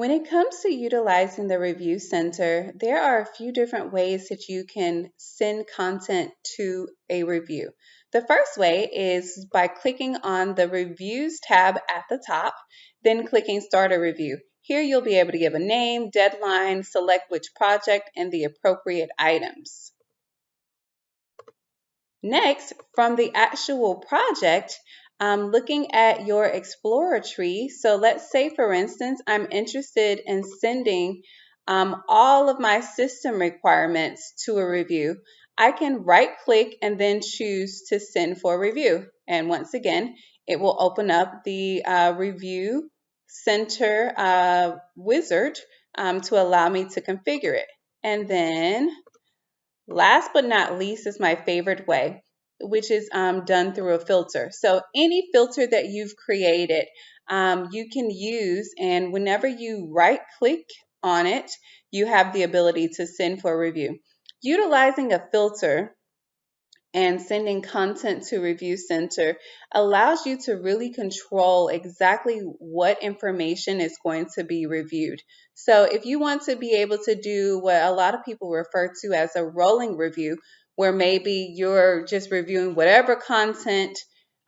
When it comes to utilizing the Review Center, there are a few different ways that you can send content to a review. The first way is by clicking on the Reviews tab at the top, then clicking Start a Review. Here you'll be able to give a name, deadline, select which project, and the appropriate items. Next, from the actual project, looking at your Explorer tree. So let's say, for instance, I'm interested in sending all of my system requirements to a review. I can right-click and then choose to send for review. And once again, it will open up the Review Center wizard to allow me to configure it. And then last but not least is my favorite way, which is done through a filter. So any filter that you've created, you can use, and whenever you right click on it, you have the ability to send for review. Utilizing a filter and sending content to Review Center allows you to really control exactly what information is going to be reviewed. So if you want to be able to do what a lot of people refer to as a rolling review, where maybe you're just reviewing whatever content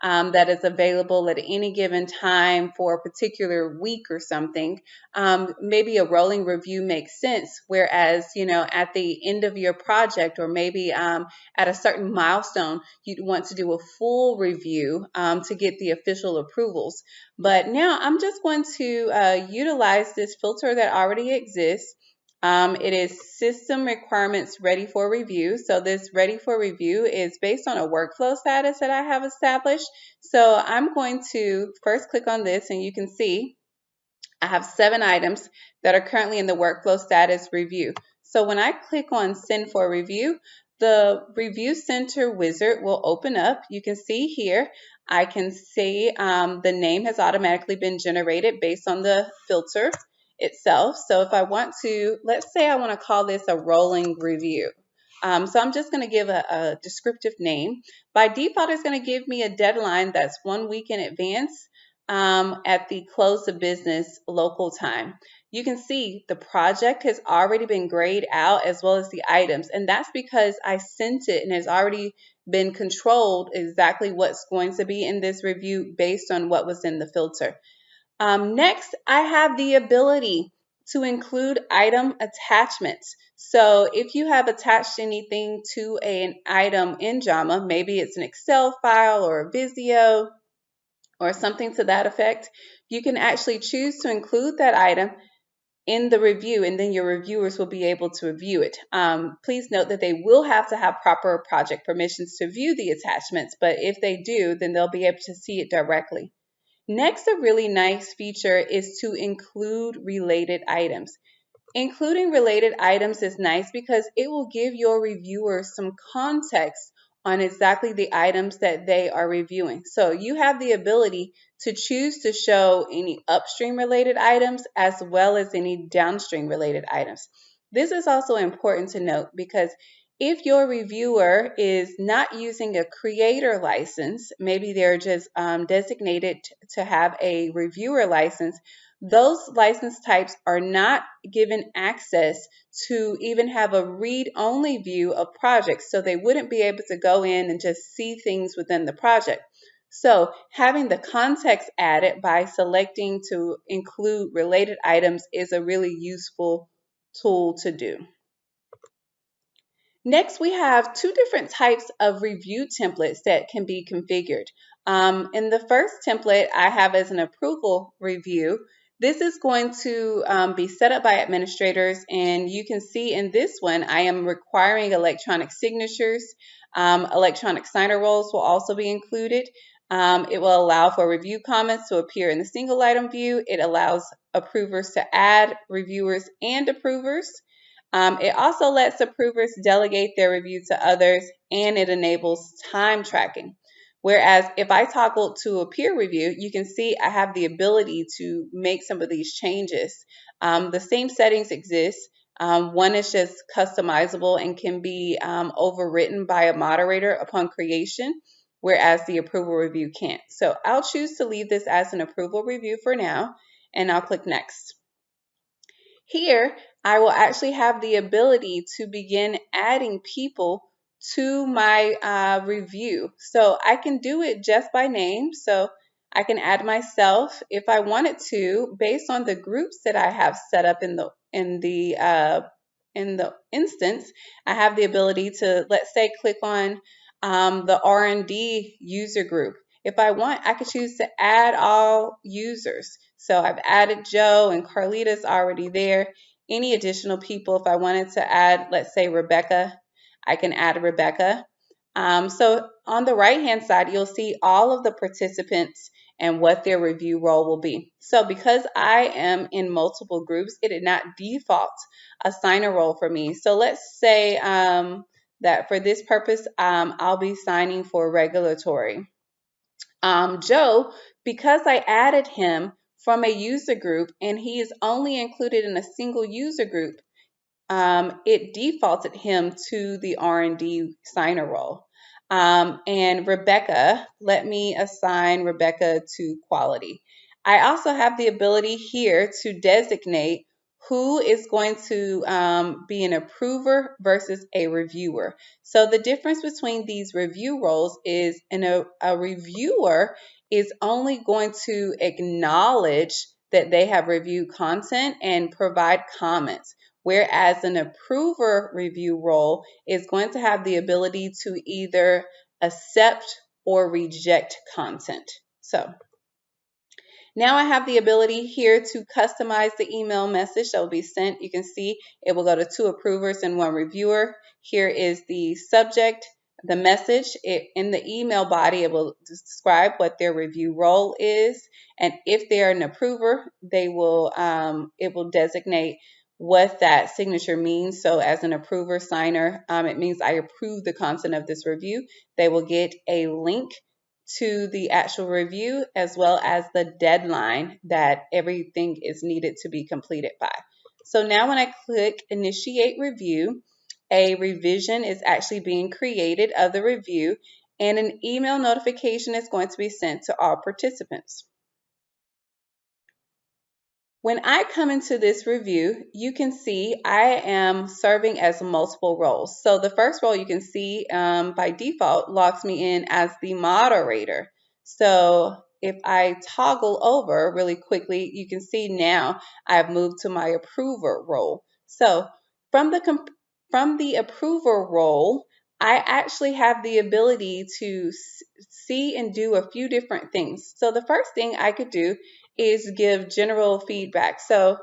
that is available at any given time for a particular week or something, maybe a rolling review makes sense. Whereas, at the end of your project, or maybe at a certain milestone, you'd want to do a full review to get the official approvals. But now I'm just going to utilize this filter that already exists. It is system requirements ready for review. So this ready for review is based on a workflow status that I have established. So I'm going to first click on this, and you can see I have 7 items that are currently in the workflow status review. So when I click on send for review, the Review Center wizard will open up. You can see here, I can see the name has automatically been generated based on the filter itself. So if I want to, let's say I want to call this a rolling review. So I'm just going to give a descriptive name. By default, it's going to give me a deadline that's 1 week in advance at the close of business local time. You can see the project has already been grayed out, as well as the items, and that's because I sent it and has already been controlled exactly what's going to be in this review based on what was in the filter. Next, I have the ability to include item attachments. So if you have attached anything to an item in Jama, maybe it's an Excel file or a Visio or something to that effect, you can actually choose to include that item in the review, and then your reviewers will be able to review it. Please note that they will have to have proper project permissions to view the attachments, but if they do, then they'll be able to see it directly. Next, a really nice feature is to include related items. Including related items is nice because it will give your reviewers some context on exactly the items that they are reviewing. So you have the ability to choose to show any upstream related items as well as any downstream related items. This is also important to note because if your reviewer is not using a creator license, maybe they're just designated to have a reviewer license, those license types are not given access to even have a read-only view of projects, so they wouldn't be able to go in and just see things within the project. So having the context added by selecting to include related items is a really useful tool to do. Next, we have 2 different types of review templates that can be configured. In the first template I have as an approval review. This is going to be set up by administrators, and you can see in this one I am requiring electronic signatures. Electronic signer roles will also be included. It will allow for review comments to appear in the single item view. It allows approvers to add reviewers and approvers. It also lets approvers delegate their review to others, and it enables time tracking. Whereas if I toggle to a peer review, you can see I have the ability to make some of these changes. The same settings exist. One is just customizable and can be overwritten by a moderator upon creation, whereas the approval review can't. So I'll choose to leave this as an approval review for now, and I'll click next. Here, I will actually have the ability to begin adding people to my review. So I can do it just by name. So I can add myself if I wanted to, based on the groups that I have set up in the instance. I have the ability to, let's say, click on the R&D user group. If I want, I could choose to add all users. So I've added Joe, and Carlita's already there. Any additional people, if I wanted to add, let's say, Rebecca, I can add Rebecca. So on the right-hand side, you'll see all of the participants and what their review role will be. So because I am in multiple groups, it did not default a signer role for me. So let's say that for this purpose, I'll be signing for regulatory. Joe, because I added him from a user group and he is only included in a single user group, it defaulted him to the R&D signer role. And Rebecca, let me assign Rebecca to quality. I also have the ability here to designate who is going to be an approver versus a reviewer. So the difference between these review roles is a reviewer is only going to acknowledge that they have reviewed content and provide comments, whereas an approver review role is going to have the ability to either accept or reject content. So now I have the ability here to customize the email message that will be sent. You can see it will go to 2 approvers and 1 reviewer. Here is the subject, the message. In the email body, it will describe what their review role is. And if they're an approver, it will designate what that signature means. So as an approver signer, it means I approve the content of this review. They will get a link to the actual review as well as the deadline that everything is needed to be completed by. So now when I click initiate review, a revision is actually being created of the review and an email notification is going to be sent to all participants. When I come into this review, you can see I am serving as multiple roles. So the first role you can see by default logs me in as the moderator. So if I toggle over really quickly, you can see now I've moved to my approver role. So from the approver role, I actually have the ability to see and do a few different things. So the first thing I could do is give general feedback. So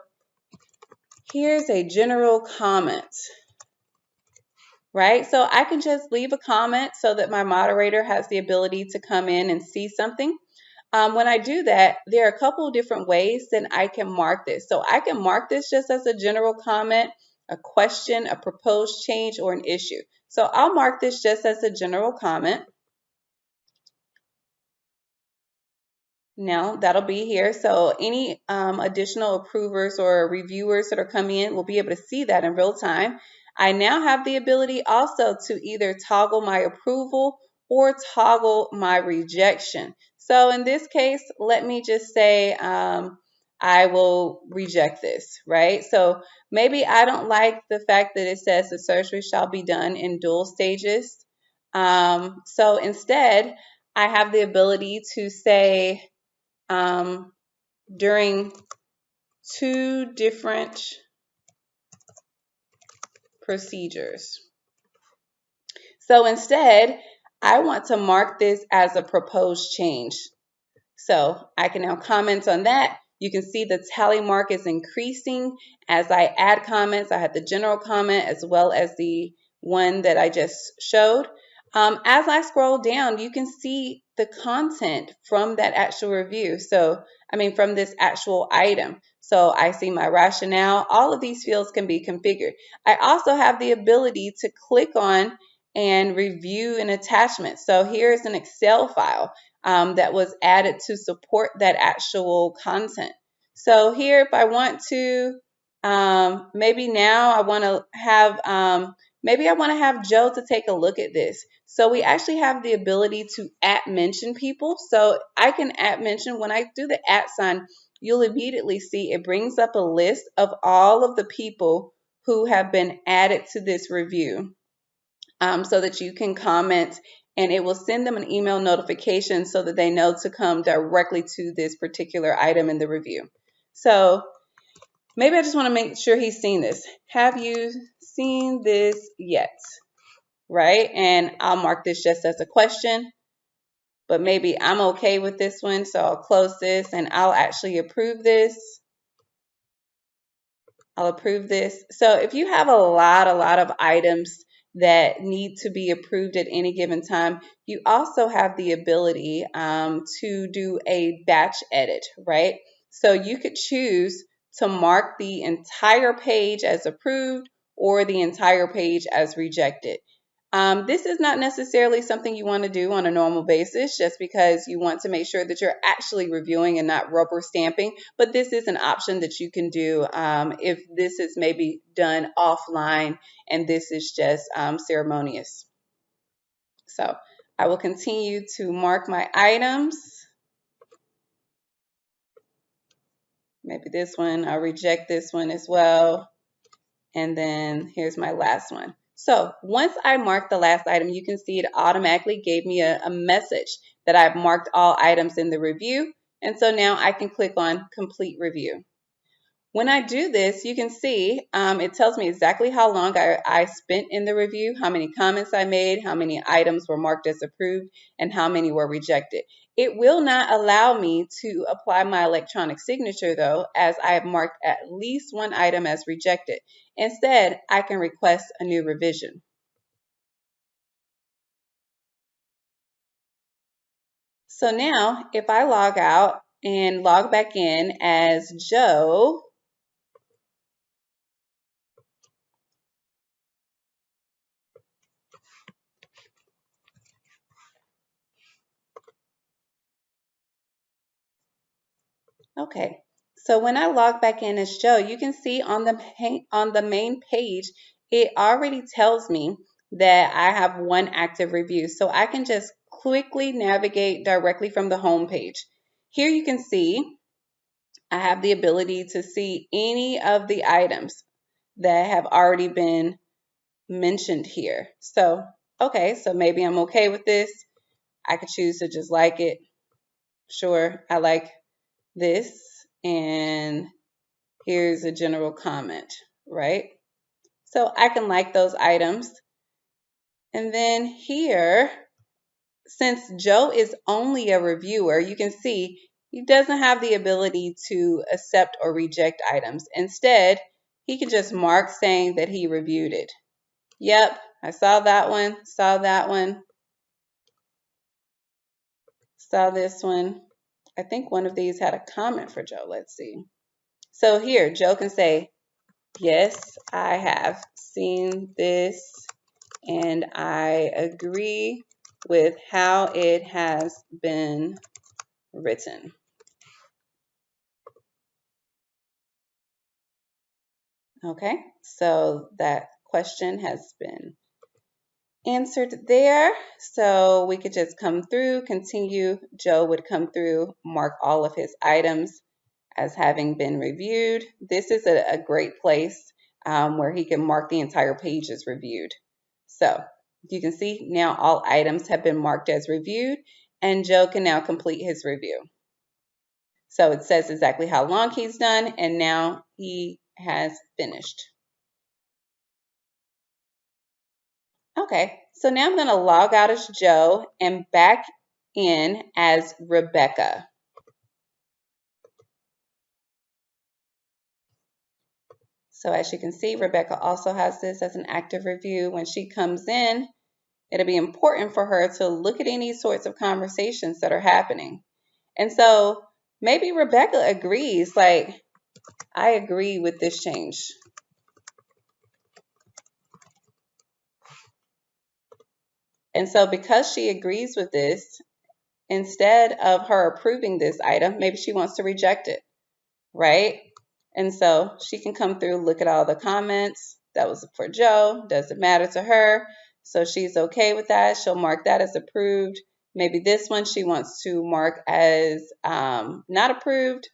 here's a general comment, right? So I can just leave a comment so that my moderator has the ability to come in and see something. When I do that, there are a couple of different ways that I can mark this. So I can mark this just as a general comment, a question, a proposed change, or an issue. So I'll mark this just as a general comment. Now that'll be here. So any additional approvers or reviewers that are coming in will be able to see that in real time. I now have the ability also to either toggle my approval or toggle my rejection. So in this case, let me just say I will reject this, right? So maybe I don't like the fact that it says the surgery shall be done in dual stages. So instead, I have the ability to say, during 2 different procedures. So instead, I want to mark this as a proposed change. So I can now comment on that. You can see the tally mark is increasing as I add comments. I had the general comment as well as the one that I just showed. As I scroll down, you can see the content from that actual review. From this actual item. So I see my rationale. All of these fields can be configured. I also have the ability to click on and review an attachment. So here's an Excel file that was added to support that actual content. So here, if I want to, maybe now I want to have, maybe I want to have Joe to take a look at this. So we actually have the ability to @mention people. So I can @mention when I do the @ sign. you'll immediately see it brings up a list of all of the people who have been added to this review, so that you can comment, and it will send them an email notification so that they know to come directly to this particular item in the review. So maybe I just want to make sure he's seen this. Have you seen this yet? Right? And I'll mark this just as a question, but maybe I'm okay with this one, so I'll close this and I'll actually approve this. I'll approve this. So if you have a lot of items that need to be approved at any given time, you also have the ability to do a batch edit, right? So you could choose to mark the entire page as approved or the entire page as rejected. This is not necessarily something you want to do on a normal basis, just because you want to make sure that you're actually reviewing and not rubber stamping. But this is an option that you can do if this is maybe done offline and this is just ceremonious. So I will continue to mark my items. Maybe this one, I'll reject this one as well. And then here's my last one. So once I marked the last item, you can see it automatically gave me a message that I've marked all items in the review. And so now I can click on complete review. When I do this, you can see it tells me exactly how long I spent in the review, how many comments I made, how many items were marked as approved, and how many were rejected. It will not allow me to apply my electronic signature, though, as I have marked at least one item as rejected. Instead, I can request a new revision. So now, if I log out and log back in as Joe, okay, so when I log back in as Joe, you can see on the main page, it already tells me that I have one active review. So I can just quickly navigate directly from the home page. Here you can see I have the ability to see any of the items that have already been mentioned here. So, okay, so maybe I'm okay with this. I could choose to just like it. Sure, I like this, and here's a general comment, right? So I can like those items. And then here, since Joe is only a reviewer, you can see he doesn't have the ability to accept or reject items. Instead, he can just mark saying that he reviewed it. Yep, I saw that one, saw that one, saw this one. I think one of these had a comment for Joe. Let's see. So here, Joe can say, yes, I have seen this and I agree with how it has been written. Okay, so that question has been answered there. So we could just come through, continue. Joe would come through, mark all of his items as having been reviewed. This is a great place where he can mark the entire page as reviewed. So you can see now all items have been marked as reviewed, and Joe can now complete his review. So it says exactly how long he's done, and now he has finished. Okay, so now I'm going to log out as Joe and back in as Rebecca. So as you can see, Rebecca also has this as an active review. When she comes in, it'll be important for her to look at any sorts of conversations that are happening. And so maybe Rebecca agrees, like, I agree with this change. And so because she agrees with this, instead of her approving this item, maybe she wants to reject it, right? And so she can come through, look at all the comments. That was for Joe, doesn't matter to her. So she's okay with that. She'll mark that as approved. Maybe this one she wants to mark as not approved.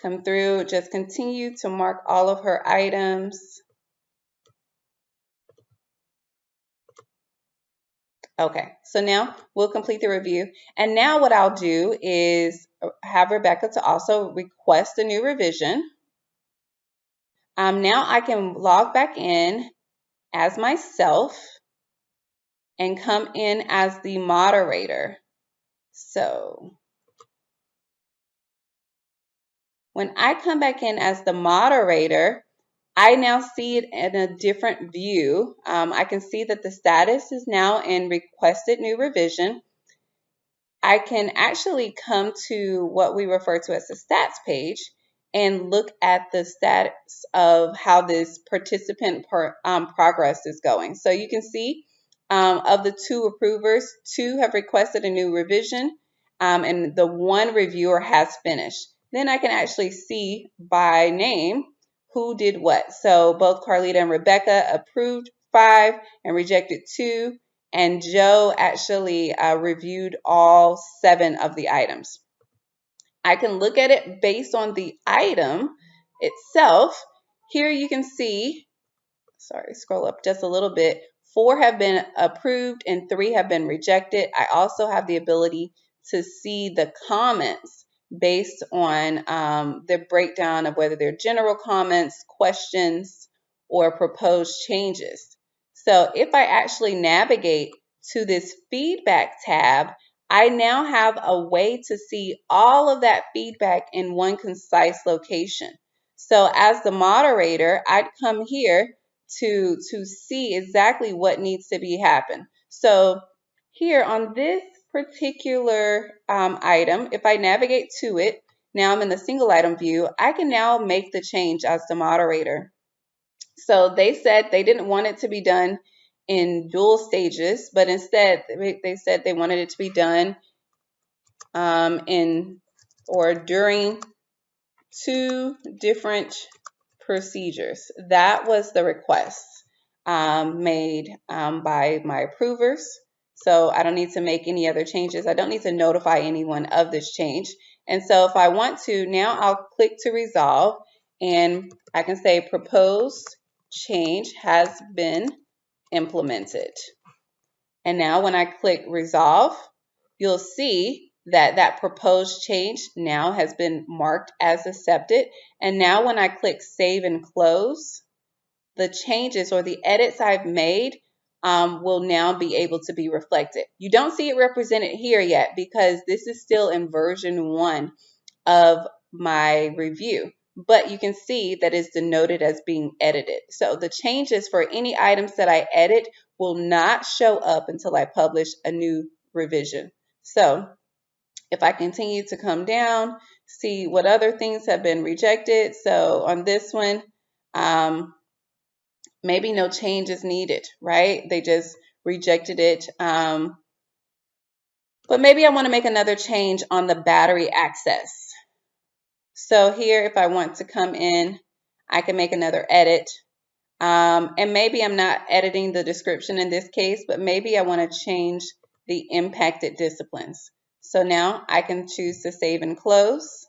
come through, just continue to mark all of her items. Okay, so now we'll complete the review. And now what I'll do is have Rebecca to also request a new revision. Now I can log back in as myself and come in as the moderator. So when I come back in as the moderator, I now see it in a different view. I can see that the status is now in requested new revision. I can actually come to what we refer to as the stats page and look at the status of how this participant progress is going. So you can see of the 2 approvers, 2 have requested a new revision, and the 1 reviewer has finished. Then I can actually see by name who did what. So both Carlita and Rebecca approved 5 and rejected 2. And Joe actually reviewed all 7 of the items. I can look at it based on the item itself. Here you can see, sorry, scroll up just a little bit, 4 have been approved and 3 have been rejected. I also have the ability to see the comments based on the breakdown of whether they're general comments, questions, or proposed changes. So if I actually navigate to this feedback tab, I now have a way to see all of that feedback in one concise location. So as the moderator, I'd come here to see exactly what needs to be happen. So here on this particular item, if I navigate to it, now I'm in the single item view, I can now make the change as the moderator. So they said they didn't want it to be done in dual stages, but instead they said they wanted it to be done in or during 2 different procedures. That was the request made by my approvers. So I don't need to make any other changes. I don't need to notify anyone of this change. And so if I want to, now I'll click to resolve and I can say proposed change has been implemented. And now when I click resolve, you'll see that that proposed change now has been marked as accepted. And now when I click save and close, the changes or the edits I've made will now be able to be reflected. You don't see it represented here yet because this is still in version 1 of my review, but you can see that it's denoted as being edited. So the changes for any items that I edit will not show up until I publish a new revision. So if I continue to come down, see what other things have been rejected. So on this one, maybe no change is needed, right? They just rejected it. But maybe I want to make another change on the battery access. So here, if I want to come in, I can make another edit. And maybe I'm not editing the description in this case, but maybe I want to change the impacted disciplines. So now I can choose to save and close.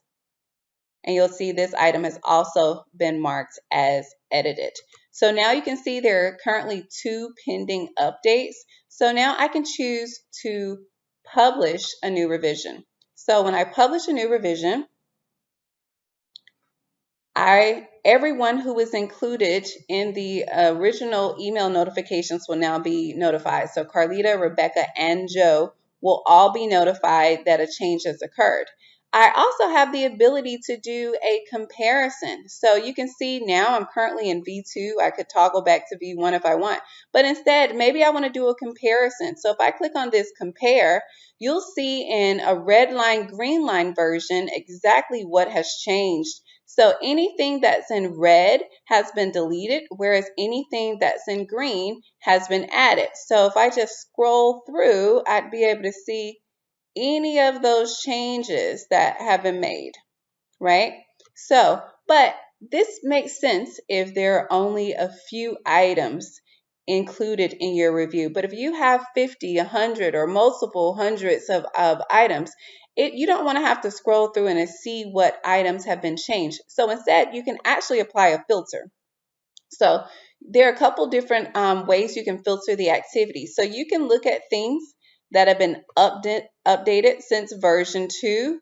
And you'll see this item has also been marked as edited. So now you can see there are currently 2 pending updates. So now I can choose to publish a new revision. So when I publish a new revision, everyone who is included in the original email notifications will now be notified. So Carlita, Rebecca, and Joe will all be notified that a change has occurred. I also have the ability to do a comparison. So you can see now I'm currently in V2. I could toggle back to V1 if I want. But instead, maybe I want to do a comparison. So if I click on this compare, you'll see in a red line, green line version exactly what has changed. So anything that's in red has been deleted, whereas anything that's in green has been added. So if I just scroll through, I'd be able to see any of those changes that have been made, right? So, but this makes sense if there are only a few items included in your review. But if you have 50, 100, or multiple hundreds of items, you don't want to have to scroll through and see what items have been changed. So instead, you can actually apply a filter. So there are a couple different ways you can filter the activity. So you can look at things that have been updated since version 2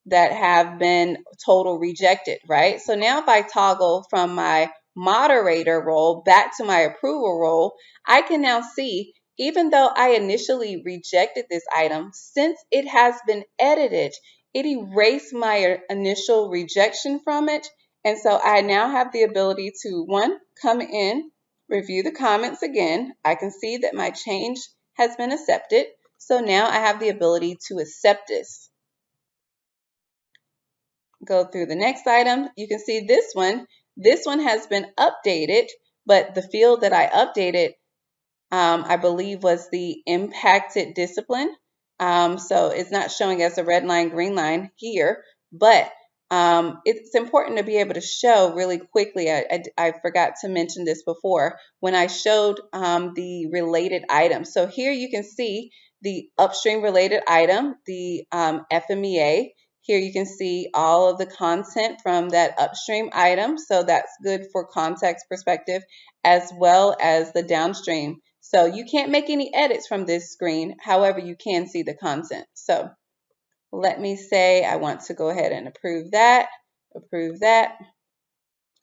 that have been total rejected, right? So now if I toggle from my moderator role back to my approval role, I can now see, even though I initially rejected this item, since it has been edited, it erased my initial rejection from it. And so I now have the ability to, one, come in, review the comments again. I can see that my change has been accepted. So now I have the ability to accept this. Go through the next item. You can see this one. This one has been updated, but the field that I updated, I believe, was the impacted discipline. So it's not showing as a red line, green line here, but it's important to be able to show really quickly. I forgot to mention this before when I showed the related items. So here you can see the upstream related item, the FMEA. Here you can see all of the content from that upstream item. So that's good for context perspective, as well as the downstream. So you can't make any edits from this screen. However, you can see the content. So let me say I want to go ahead and approve that, approve that.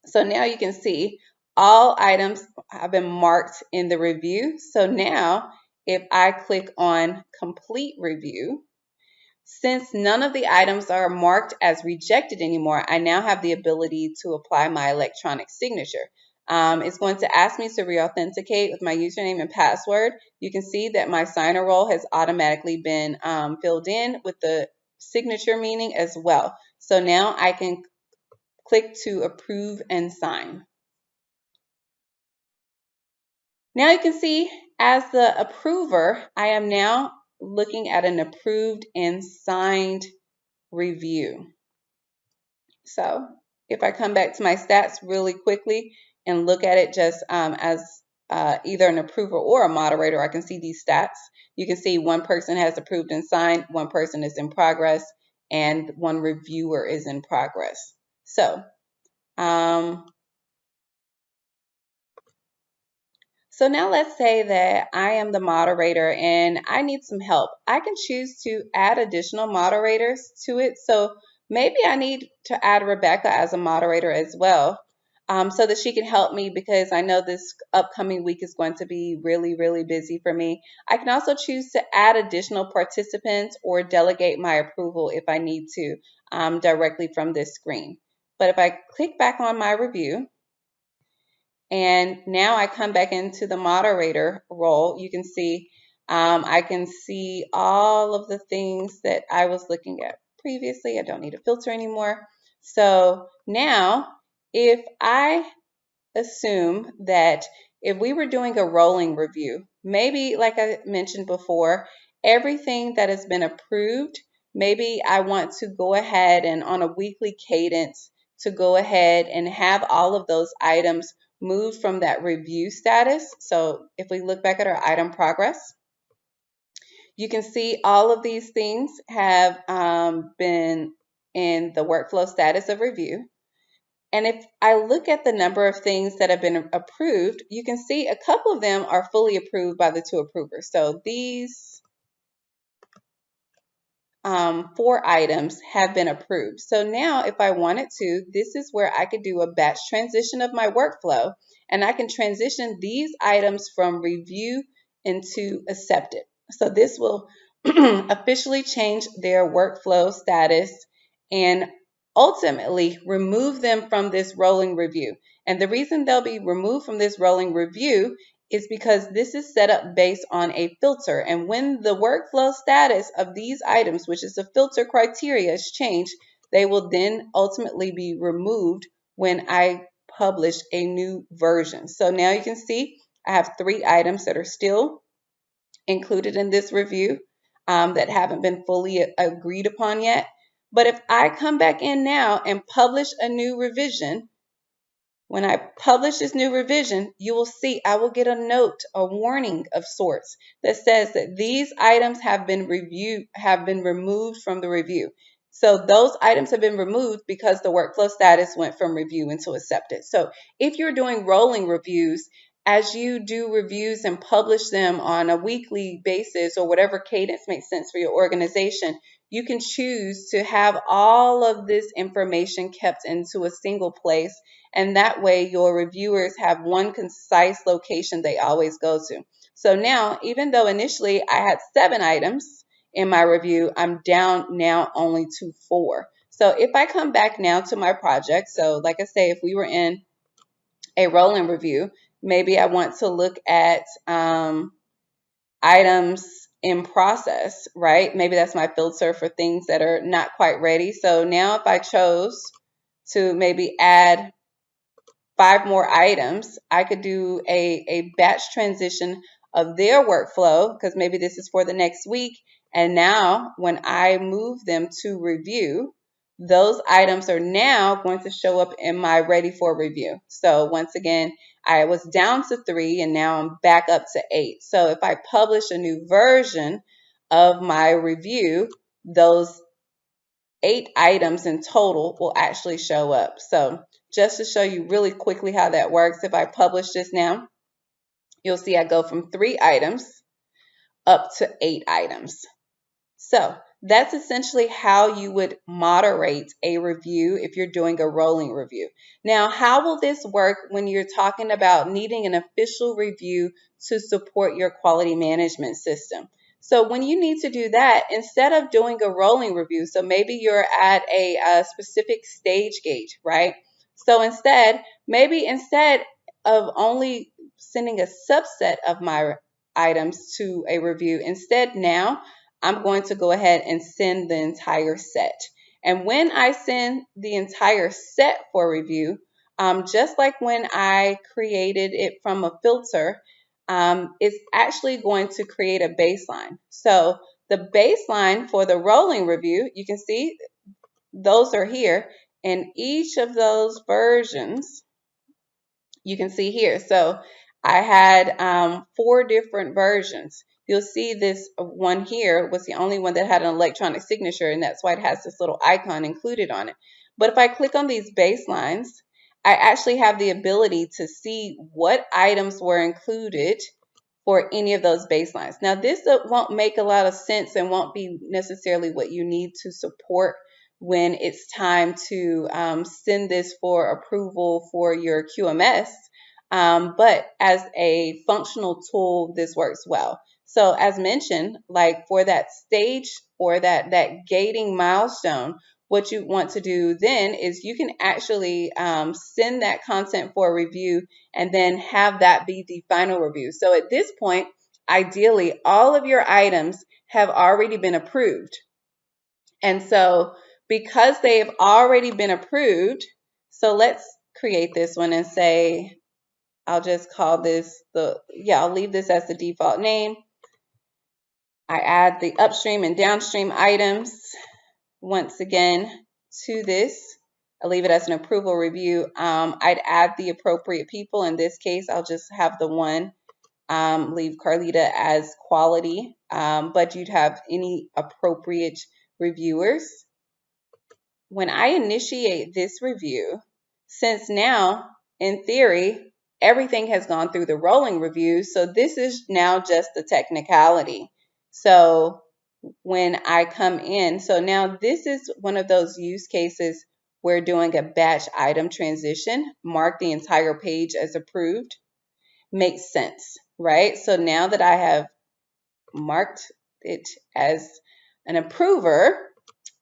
So now you can see all items have been marked in the review. So now if I click on complete review, since none of the items are marked as rejected anymore, I now have the ability to apply my electronic signature. It's going to ask me to re-authenticate with my username and password. You can see that my signer role has automatically been filled in with the signature meaning as well. So now I can click to approve and sign. Now you can see as the approver, I am now looking at an approved and signed review. So if I come back to my stats really quickly and look at it just as either an approver or a moderator, I can see these stats. You can see one person has approved and signed, one person is in progress, and one reviewer is in progress. So now let's say that I am the moderator and I need some help. I can choose to add additional moderators to it. So maybe I need to add Rebecca as a moderator as well, so that she can help me, because I know this upcoming week is going to be really, really busy for me. I can also choose to add additional participants or delegate my approval if I need to directly from this screen. But if I click back on my review, and now I come back into the moderator role, you can see I can see all of the things that I was looking at previously. I don't need a filter anymore. So now if I assume that if we were doing a rolling review, maybe like I mentioned before, everything that has been approved, maybe I want to go ahead and on a weekly cadence to go ahead and have all of those items moved from that review status. So if we look back at our item progress, you can see all of these things have been in the workflow status of review. And if I look at the number of things that have been approved, you can see a couple of them are fully approved by the 2 approvers. So these 4 items have been approved. So now if I wanted to, this is where I could do a batch transition of my workflow, and I can transition these items from review into accepted. So this will officially change their workflow status and ultimately remove them from this rolling review. And the reason they'll be removed from this rolling review is because this is set up based on a filter. And when the workflow status of these items, which is the filter criteria, is changed, they will then ultimately be removed when I publish a new version. So now you can see I have 3 items that are still included in this review that haven't been fully agreed upon yet. But if I come back in now and publish a new revision, When I publish this new revision, you will see I will get a note, a warning of sorts that says that these items have been removed from the review. So those items have been removed because the workflow status went from review into accepted. So if you're doing rolling reviews, as you do reviews and publish them on a weekly basis or whatever cadence makes sense for your organization, you can choose to have all of this information kept into a single place, and that way your reviewers have one concise location they always go to. So now, even though initially I had 7 items in my review, I'm down now only to 4. So if I come back now to my project, so like I say, if we were in a rolling review, maybe I want to look at items in process, right? Maybe that's my filter for things that are not quite ready. So now if I chose to maybe add 5 more items, I could do a batch transition of their workflow, because maybe this is for the next week. And now when I move them to review, those items are now going to show up in my ready for review. So once again, I was down to 3 and now I'm back up to 8. So if I publish a new version of my review, those 8 items in total will actually show up. So just to show you really quickly how that works, if I publish this now, you'll see I go from 3 items up to 8 items. So that's essentially how you would moderate a review if you're doing a rolling review. Now, how will this work when you're talking about needing an official review to support your quality management system? So when you need to do that, instead of doing a rolling review, so maybe you're at a specific stage gate, right? So maybe instead of only sending a subset of my items to a review, instead now I'm going to go ahead and send the entire set. And when I send the entire set for review, just like when I created it from a filter, it's actually going to create a baseline. So the baseline for the rolling review, you can see those are here. And each of those versions, you can see here. So I had 4 different versions. You'll see this one here was the only one that had an electronic signature, and that's why it has this little icon included on it. But if I click on these baselines, I actually have the ability to see what items were included for any of those baselines. Now, this won't make a lot of sense and won't be necessarily what you need to support when it's time to send this for approval for your QMS. But as a functional tool, this works well. So as mentioned, like for that stage or that gating milestone, what you want to do then is you can actually send that content for a review and then have that be the final review. So at this point, ideally, all of your items have already been approved. And so because they've already been approved, so let's create this one and say, I'll just call this I'll leave this as the default name. I add the upstream and downstream items once again to this. I leave it as an approval review. I'd add the appropriate people. In this case, I'll just have the one, leave Carlita as quality, but you'd have any appropriate reviewers. When I initiate this review, since now, in theory, everything has gone through the rolling review, so this is now just the technicality. So when I come in, so now this is one of those use cases where doing a batch item transition, mark the entire page as approved, makes sense, right? So now that I have marked it as an approver,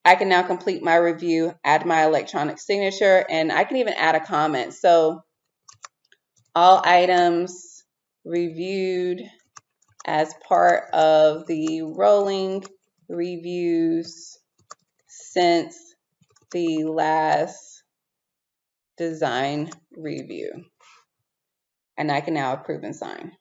I can now complete my review, add my electronic signature, and I can even add a comment. So all items reviewed as part of the rolling reviews since the last design review. And I can now approve and sign.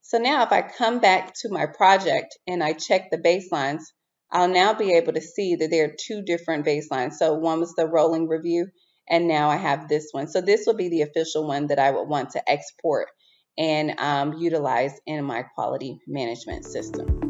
So now if I come back to my project and I check the baselines, I'll now be able to see that there are two different baselines. So one was the rolling review, and now I have this one. So this will be the official one that I would want to export and utilize in my quality management system.